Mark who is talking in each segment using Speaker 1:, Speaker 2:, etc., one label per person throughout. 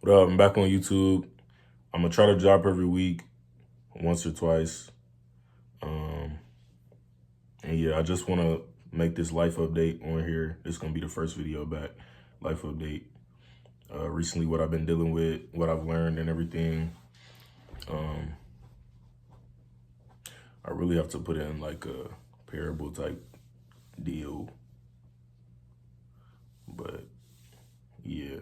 Speaker 1: What up? I'm back on YouTube. I'm gonna try to drop every week, once or twice. Um, and yeah, I just want to make this life update on here. This is gonna be the first video back, life update. Recently, what I've been dealing with, what I've learned, and everything. Um, I really have to put in like a parable type deal, but yeah.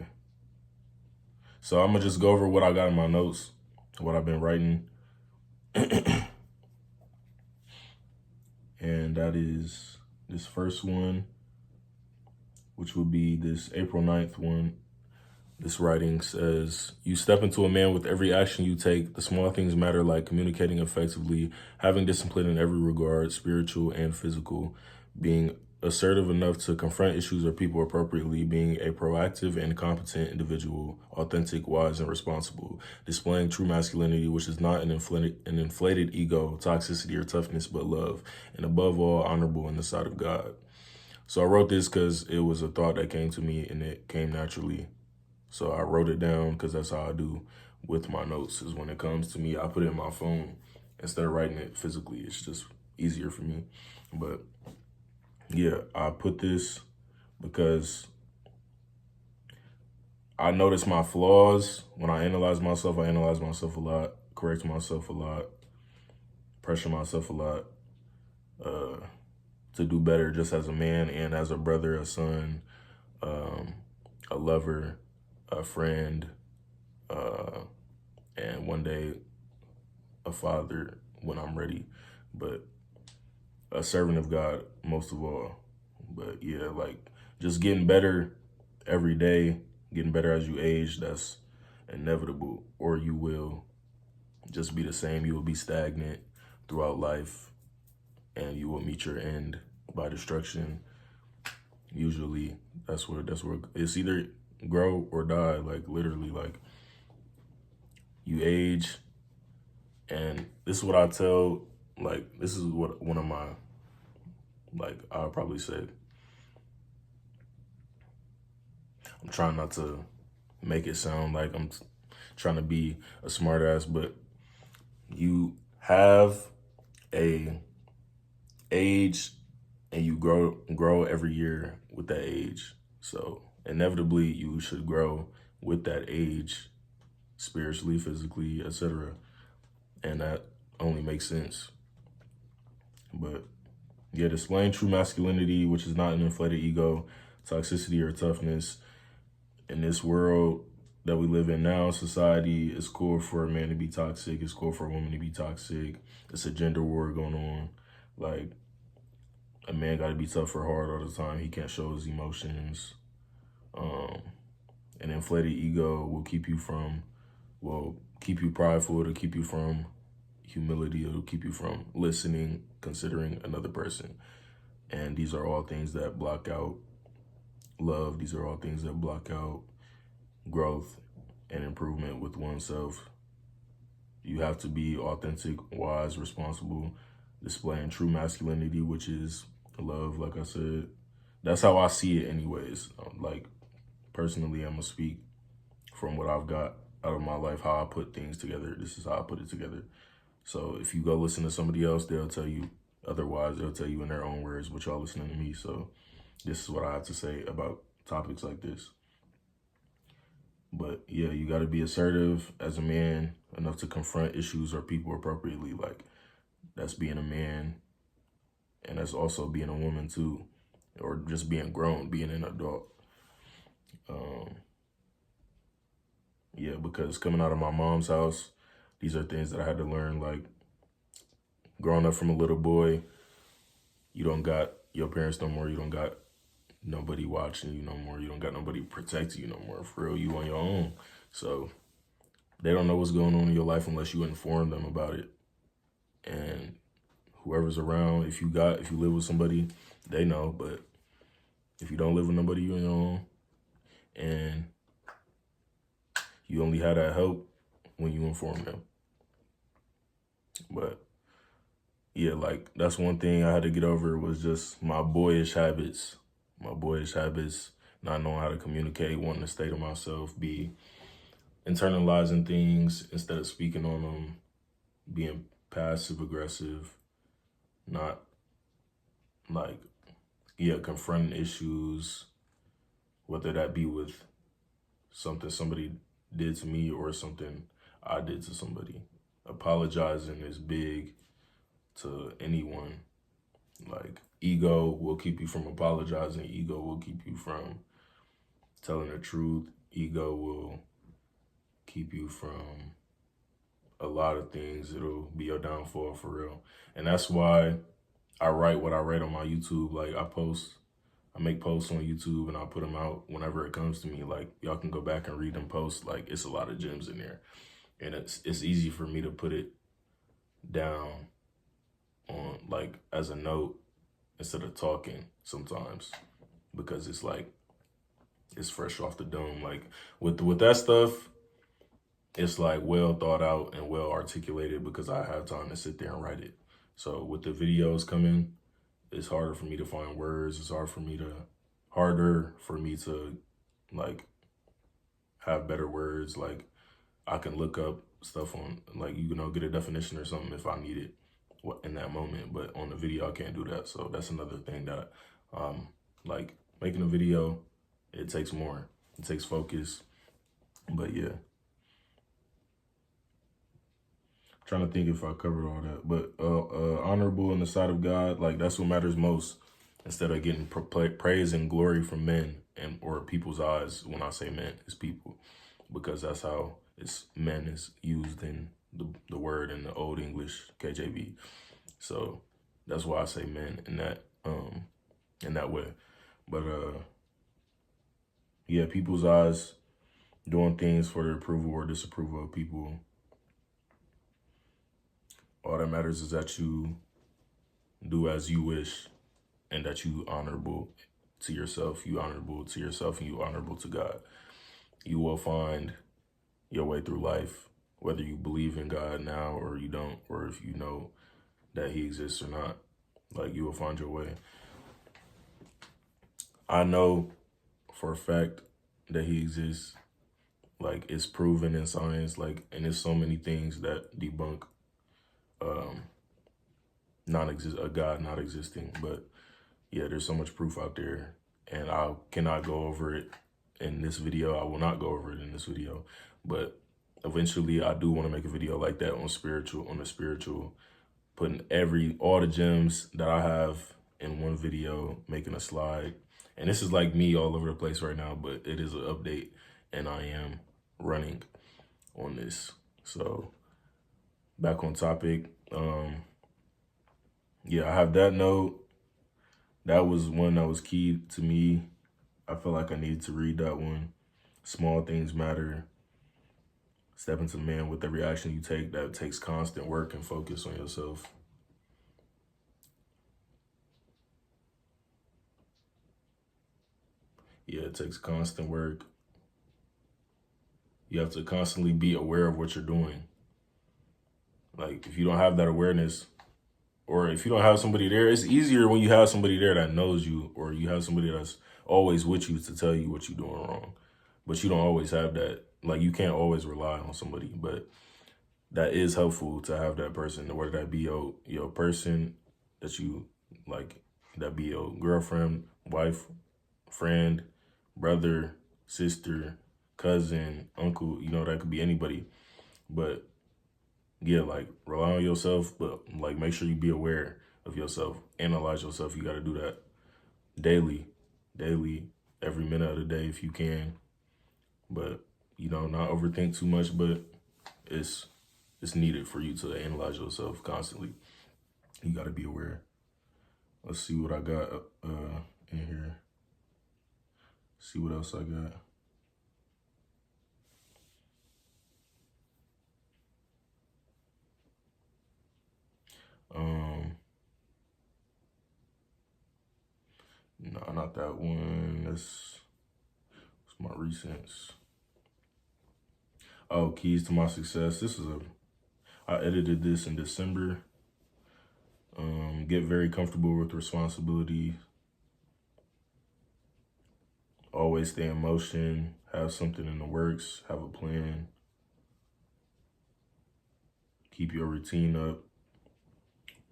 Speaker 1: So I'm gonna just go over what I got in my notes, what I've been writing. And that is this first one, which would be this April 9th one. This writing says, you step into a man with every action you take. The small things matter, like communicating effectively, having discipline in every regard, spiritual and physical, being assertive enough to confront issues or people appropriately, being a proactive and competent individual, authentic, wise, and responsible, displaying true masculinity, which is not an inflated ego, toxicity, or toughness, but love, and above all, honorable in the sight of God. So I wrote this because it was a thought that came to me and it came naturally. So I wrote it down because that's how I do with my notes, is when it comes to me, I put it in my phone instead of writing it physically. It's just easier for me. But yeah, I put this because I notice my flaws. When I analyze myself a lot, correct myself a lot, pressure myself a lot to do better just as a man and as a brother, a son, a lover, a friend, and one day a father when I'm ready, but a servant of God most of all. But yeah, like just getting better every day, getting better as you age, that's inevitable, or you will just be the same. You will be stagnant throughout life and you will meet your end by destruction. Usually that's where it's either grow or die, like literally, like you age. And this is what I tell, like, this is what one of my, like, I'll probably say, I'm trying not to make it sound like I'm trying to be a smart ass, but you have a age and you grow every year with that age. So inevitably you should grow with that age, spiritually, physically, etc. And that only makes sense. But yeah, displaying true masculinity, which is not an inflated ego, toxicity, or toughness. In this world that we live in now, society, is cool for a man to be toxic. It's cool for a woman to be toxic. It's a gender war going on. Like, a man got to be tough or hard all the time. He can't show his emotions. An inflated ego will keep you prideful, to keep you from humility, it'll keep you from listening, considering another person. And these are all things that block out love. These are all things that block out growth and improvement with oneself. You have to be authentic, wise, responsible, displaying true masculinity, which is love, like I said. That's how I see it anyways. Like, personally, I'm gonna speak from what I've got out of my life, how I put things together. This is how I put it together. So if you go listen to somebody else, they'll tell you otherwise. They'll tell you in their own words, but y'all listening to me. So this is what I have to say about topics like this. But yeah, you got to be assertive as a man enough to confront issues or people appropriately. Like, that's being a man, and that's also being a woman too, or just being grown, being an adult. Yeah, because coming out of my mom's house, these are things that I had to learn. Like, growing up from a little boy, you don't got your parents no more. You don't got nobody watching you no more. You don't got nobody protecting you no more. For real, you on your own. So they don't know what's going on in your life unless you inform them about it. And whoever's around, if you live with somebody, they know. But if you don't live with nobody, you on your own. And you only have that help when you inform them. But yeah, like, that's one thing I had to get over, was just my boyish habits. Not knowing how to communicate, wanting to stay to myself, be internalizing things instead of speaking on them, being passive aggressive, not like, confronting issues, whether that be with something somebody did to me or something I did to somebody. Apologizing is big to anyone. Like, ego will keep you from apologizing. Ego will keep you from telling the truth. Ego will keep you from a lot of things. It'll be your downfall for real. And that's why I write what I write on my YouTube. Like, I make posts on YouTube and I put them out whenever it comes to me. Like, y'all can go back and read them posts. Like, it's a lot of gems in there. And it's easy for me to put it down on, like, as a note instead of talking sometimes, because it's like, it's fresh off the dome. Like, with that stuff, it's like well thought out and well articulated because I have time to sit there and write it. So with the videos coming, it's harder for me to find words. It's harder for me to like have better words. Like, I can look up stuff on, like, get a definition or something if I need it in that moment. But on the video, I can't do that. So that's another thing that, like, making a video, it takes more. It takes focus. But yeah. Trying to think if I covered all that. But honorable in the sight of God, like, that's what matters most. Instead of getting praise and glory from men or people's eyes. When I say men, it's people, because that's how men is used in the word in the Old English KJV. So that's why I say men in that way. But yeah, people's eyes, doing things for the approval or disapproval of people. All that matters is that you do as you wish, and that you honorable to yourself. You honorable to yourself, and you honorable to God. You will find your way through life, whether you believe in God now or you don't, or if you know that he exists or not. Like, you will find your way. I know for a fact that he exists. Like, it's proven in science, like, and there's so many things that debunk a God not existing. But yeah, there's so much proof out there, and I cannot go over it in this video. I will not go over it in this video, but eventually I do want to make a video like that on the spiritual, putting all the gems that I have in one video, making a slide. And this is like me all over the place right now, but it is an update, and I am running on this. So back on topic. Yeah, I have that note. That was one that was key to me. I feel like I needed to read that one. Small things matter. Step into man with every action you take. That takes constant work and focus on yourself. Yeah, it takes constant work. You have to constantly be aware of what you're doing. Like, if you don't have that awareness, or if you don't have somebody there, it's easier when you have somebody there that knows you, or you have somebody that's always with you to tell you what you're doing wrong. But you don't always have that. Like, you can't always rely on somebody, but that is helpful to have that person, whether that be your person that you like, that be your girlfriend, wife, friend, brother, sister, cousin, uncle, that could be anybody. But yeah, like, rely on yourself, but like, make sure you be aware of yourself, analyze yourself. You got to do that daily, every minute of the day if you can. But not overthink too much, but it's needed for you to analyze yourself constantly. You got to be aware. Let's see what I got in here. See what else I got. No, not that one. That's my recents. Oh, keys to my success. I edited this in December. Get very comfortable with responsibility. Always stay in motion. Have something in the works. Have a plan. keep your routine up,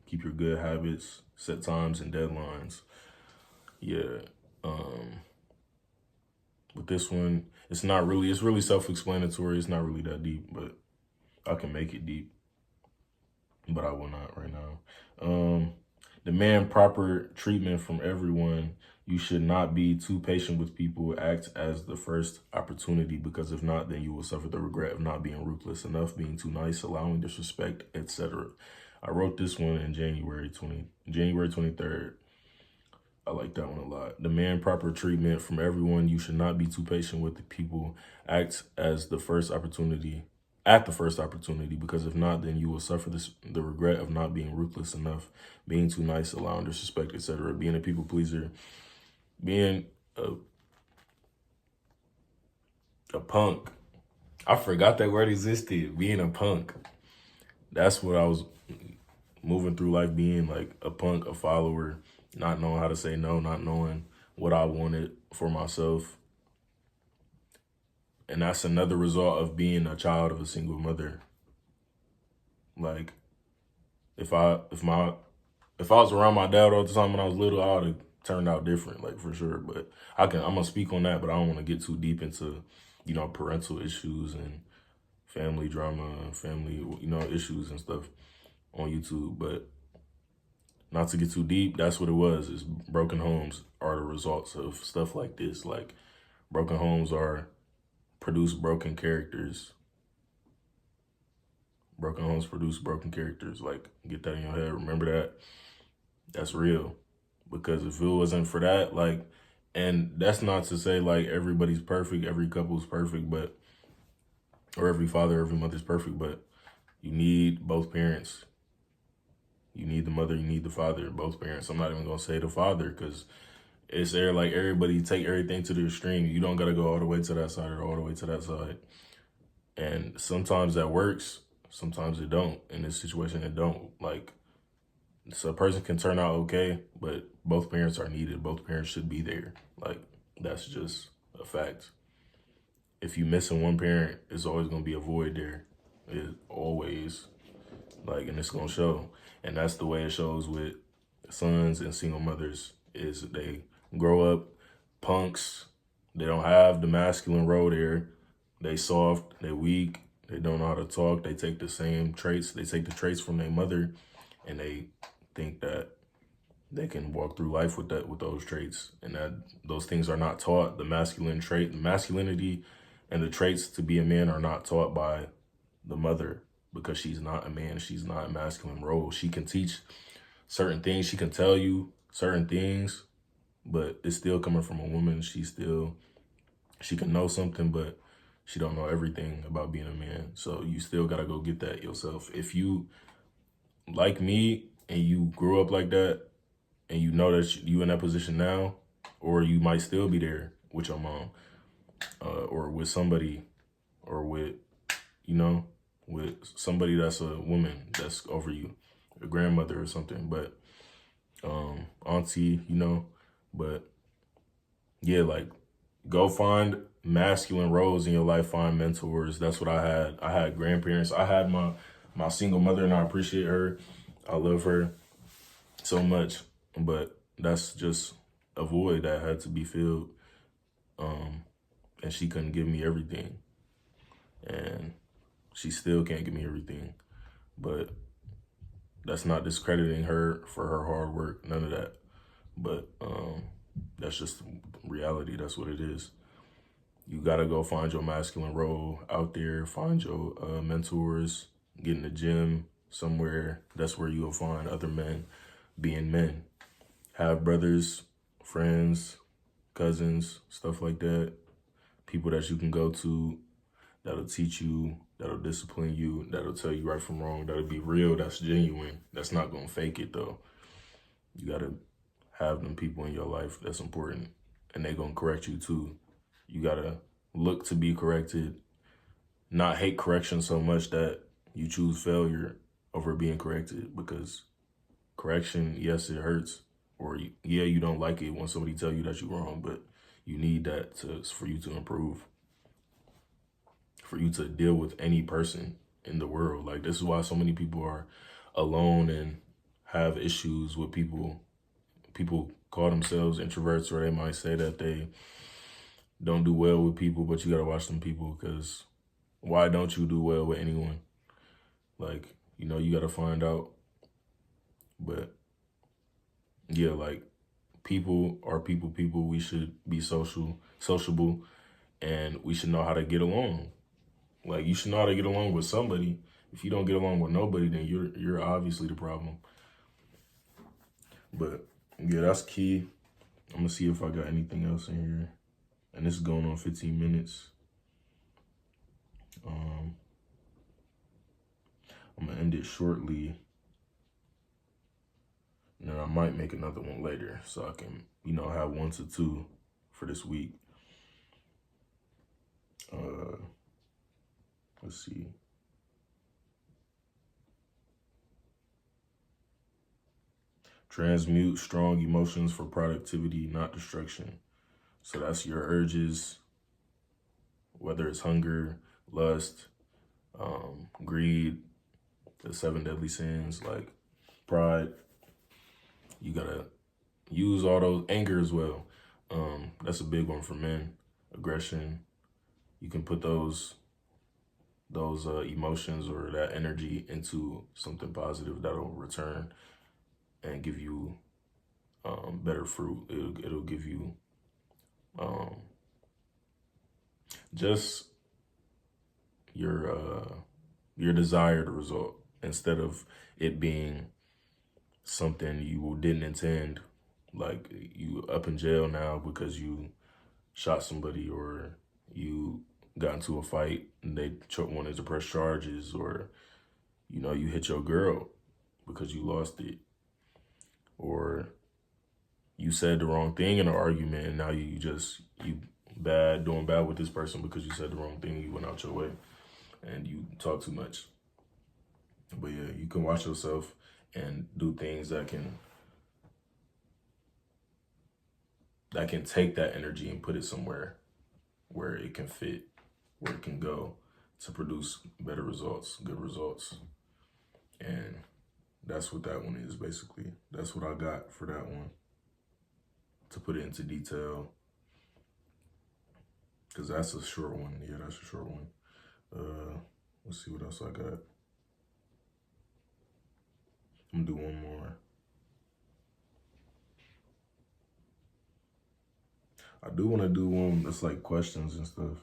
Speaker 1: keep your good habits, set times and deadlines. Yeah. With this one, it's really self-explanatory. It's not really that deep, but I can make it deep, but I will not right now. Demand proper treatment from everyone. You should not be too patient with people. Act as the first opportunity, because if not, then you will suffer the regret of not being ruthless enough, being too nice, allowing disrespect, etc. I wrote this one in January 23rd. I like that one a lot. Demand proper treatment from everyone. You should not be too patient with the people. Act as the first opportunity, at the first opportunity, because if not, then you will suffer the regret of not being ruthless enough, being too nice, allowing disrespect, etc. Being a people pleaser, being a punk. I forgot that word existed. Being a punk. That's what I was moving through life, being like a punk, a follower, not knowing how to say no, not knowing what I wanted for myself. And that's another result of being a child of a single mother. Like, if I was around my dad all the time when I was little, I would have turned out different, like, for sure. But I'm gonna speak on that, but I don't want to get too deep into, parental issues and family drama and family, issues and stuff on YouTube. But not to get too deep, that's what it was. Is broken homes are the results of stuff like this. Like, broken homes produce broken characters. Broken homes produce broken characters. Like, get that in your head. Remember that. That's real. Because if it wasn't for that, like, and that's not to say like everybody's perfect, every couple's perfect, or every father, every mother's perfect, but you need both parents. You need the mother, you need the father, both parents. I'm not even gonna say the father, because it's there like everybody take everything to the extreme. You don't gotta go all the way to that side or all the way to that side. And sometimes that works, sometimes it don't. In this situation, it don't. Like, so a person can turn out okay, but both parents are needed. Both parents should be there. Like, that's just a fact. If you missing one parent, it's always gonna be a void there. It always, like, and it's gonna show. And that's the way it shows with sons and single mothers, is they grow up punks. They don't have the masculine role there. They soft, they weak, they don't know how to talk. They take the same traits. They take the traits from their mother, and they think that they can walk through life with those traits, and that those things are not taught. The masculinity and the traits to be a man are not taught by the mother, because she's not a man. She's not a masculine role. She can teach certain things. She can tell you certain things, but it's still coming from a woman. She can know something, but she don't know everything about being a man. So you still got to go get that yourself. If you, like me, and you grew up like that, and you know that you in that position now, or you might still be there with your mom, or with somebody, or with somebody that's a woman that's over you, a grandmother or something, but auntie, but yeah, like, go find masculine roles in your life, find mentors. That's what I had. I had grandparents. I had my single mother, and I appreciate her. I love her so much, but that's just a void that had to be filled. And she couldn't give me everything, and she still can't give me everything, but that's not discrediting her for her hard work, none of that. But that's just reality. That's what it is. You gotta go find your masculine role out there, find your mentors, get in the gym somewhere. That's where you'll find other men being men. Have brothers, friends, cousins, stuff like that. People that you can go to that'll teach you, that'll discipline you, that'll tell you right from wrong, that'll be real, that's genuine. That's not gonna fake it though. You gotta have them people in your life that's important, and they gonna correct you too. You gotta look to be corrected, not hate correction so much that you choose failure over being corrected, because correction, yes, it hurts, or yeah, you don't like it when somebody tell you that you're wrong, but you need that for you to improve, for you to deal with any person. in the world. Like, this is why so many people are alone and have issues with people. People call themselves introverts, or they might say that they don't do well with people, but you got to watch them people, because why don't you do well with anyone? Like, you got to find out. But yeah, like, people are people. We should be sociable, and we should know how to get along. Like, you should know how to get along with somebody. If you don't get along with nobody, then you're obviously the problem. But yeah, that's key. I'm gonna see if I got anything else in here. And this is going on 15 minutes. I'm gonna end it shortly. And then I might make another one later so I can, have 1 to 2 for this week. Let's see. Transmute strong emotions for productivity, not destruction. So that's your urges, whether it's hunger, lust, greed, the 7 deadly sins, like pride. You gotta use all those, anger as well. That's a big one for men. Aggression. You can put those emotions or that energy into something positive that'll return and give you better fruit. It'll give you just your desired result, instead of it being something you didn't intend. Like, you up in jail now because you shot somebody, or you got into a fight and they wanted to press charges, or you hit your girl because you lost it, or you said the wrong thing in an argument, and now you doing bad with this person because you said the wrong thing. You went out your way and you talk too much. But yeah, you can watch yourself and do things that can take that energy and put it somewhere where it can fit, where it can go to produce better results, good results. And that's what that one is, basically. That's what I got for that one, to put it into detail, because that's a short one. Yeah, that's a short one. Let's see what else I got. I'm gonna do one more. I do want to do one that's like questions and stuff.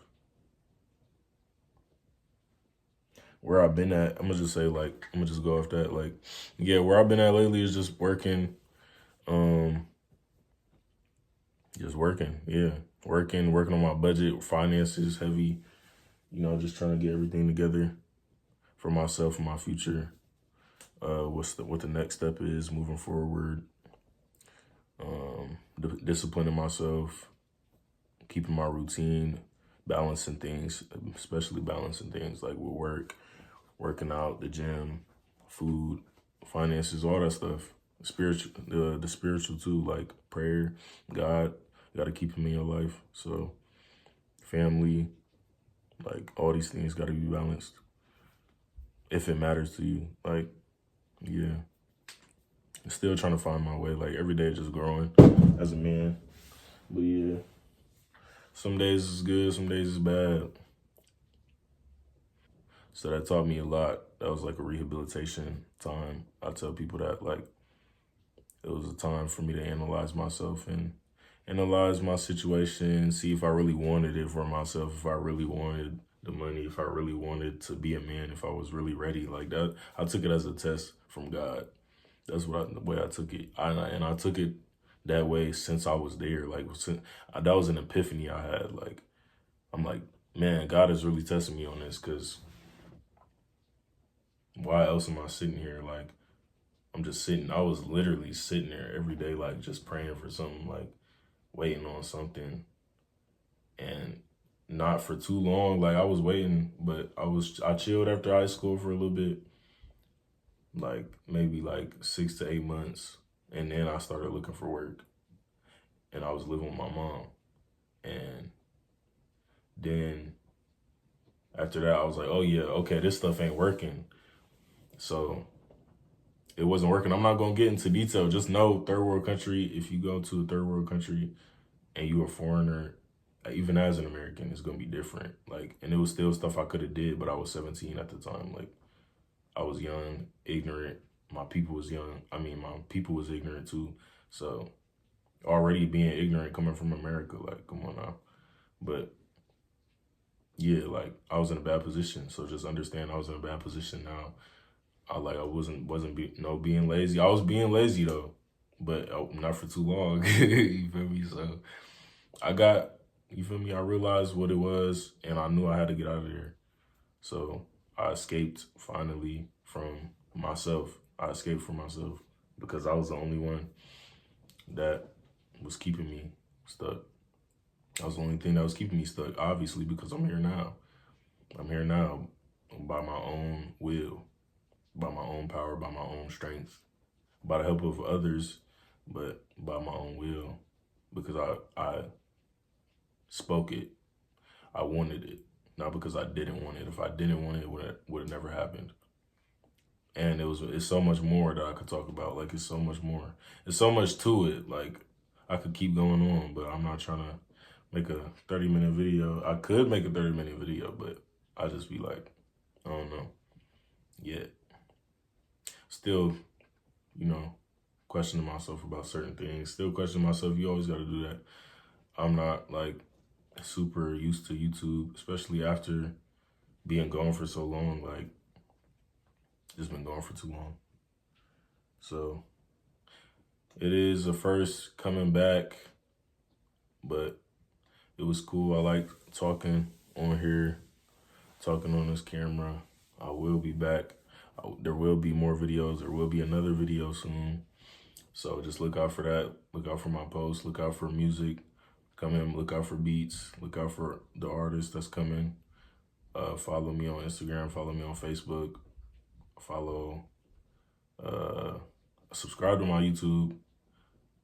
Speaker 1: Where I've been at, I'm gonna just say, like, I'm gonna just go off that. Like, yeah, where I've been at lately is just working. Just working, yeah. Working on my budget, finances heavy, just trying to get everything together for myself and my future. What the next step is moving forward. Disciplining myself, keeping my routine, balancing things, especially balancing things like with work, working out, the gym, food, finances, all that stuff. Spiritual, the spiritual too, like prayer, God, you got to keep him in your life. So family, like, all these things got to be balanced if it matters to you. Like, yeah, still trying to find my way. Like, every day just growing as a man. But yeah, some days is good, some days is bad. So that taught me a lot. That was like a rehabilitation time. I tell people that, like, it was a time for me to analyze myself and analyze my situation, see if I really wanted it for myself, if I really wanted the money, if I really wanted to be a man, if I was really ready. Like that, I took it as a test from God. That's the way I took it. And I took it that way since I was there. Like, that was an epiphany I had. Like, I'm like, man, God is really testing me on this, because why else am I sitting here? Like, I'm just sitting. I was literally sitting there every day, like, just praying for something, like waiting on something, and not for too long. Like, I was waiting, but I chilled after high school for a little bit, like maybe like 6 to 8 months, and then I started looking for work, and I was living with my mom, and then After that, I was like, oh yeah, okay, this stuff ain't working. So it wasn't working. I'm not gonna get into detail. Just know, third world country, if you go to a third world country and you're a foreigner, even as an American, it's gonna be different. Like, and it was still stuff I could have did, but I was 17 at the time. Like, I was young, ignorant. My people was young. I mean, my people was ignorant too. So already being ignorant coming from America, like, come on now. But yeah, like I was in a bad position. So just understand I was in a bad position now. I being lazy. I was being lazy though, but not for too long. You feel me? So I got, you feel me? I realized what it was, and I knew I had to get out of there. So I escaped finally from myself. I escaped from myself because I was the only one that was keeping me stuck. That was the only thing that was keeping me stuck, obviously, because I'm here now. I'm here now by my own will, by my own power, by my own strength, by the help of others, but by my own will, because I spoke it. I wanted it, not because I didn't want it. If I didn't want it, it would have never happened. And it's so much more that I could talk about. Like, it's so much more. There's so much to it. Like, I could keep going on, but I'm not trying to make a 30-minute video. I could make a 30-minute video, but I just be like, I don't know. Yet. Still, you know, questioning myself about certain things. Still questioning myself. You always got to do that. I'm not like super used to YouTube, especially after being gone for so long. Like, just been gone for too long. So it is a first coming back, but it was cool. I like talking on here, talking on this camera. I will be back. There will be more videos. There will be another video soon. So just look out for that. Look out for my posts. Look out for music. Come in. Look out for beats. Look out for the artist that's coming. Follow me on Instagram. Follow me on Facebook. Subscribe to my YouTube.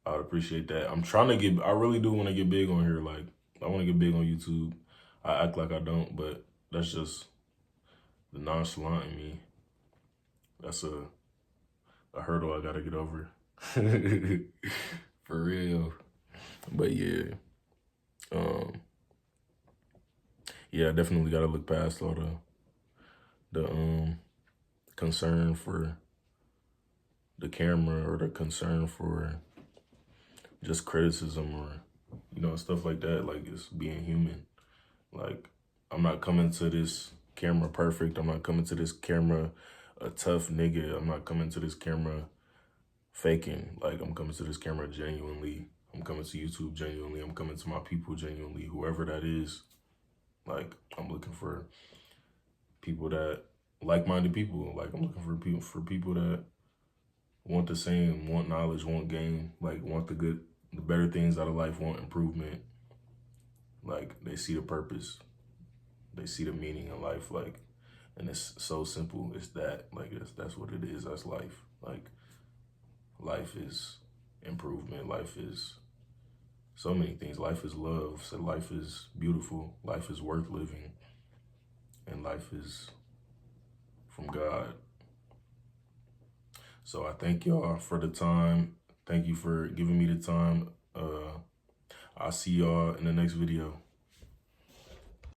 Speaker 1: I would appreciate that. I really do want to get big on here. Like, I want to get big on YouTube. I act like I don't, but that's just the nonchalant in me. That's a hurdle I gotta get over. For real. But yeah. Yeah, I definitely gotta look past all the concern for the camera, or the concern for just criticism, or, you know, stuff like that. Like, it's being human. Like, I'm not coming to this camera perfect. I'm not coming to this camera a tough nigga. I'm not coming to this camera faking. Like, I'm coming to this camera genuinely. I'm coming to YouTube genuinely. I'm coming to my people genuinely, whoever that is. Like, I'm looking for people that, like-minded people. Like, I'm looking for people that want the same, want knowledge, want gain, like, want the better things out of life, want improvement. Like, they see the purpose. They see the meaning in life. Like, and it's so simple. It's that. Like, that's what it is. That's life. Like, life is improvement. Life is so many things. Life is love. So life is beautiful. Life is worth living. And life is from God. So I thank y'all for the time. Thank you for giving me the time. I'll see y'all in the next video.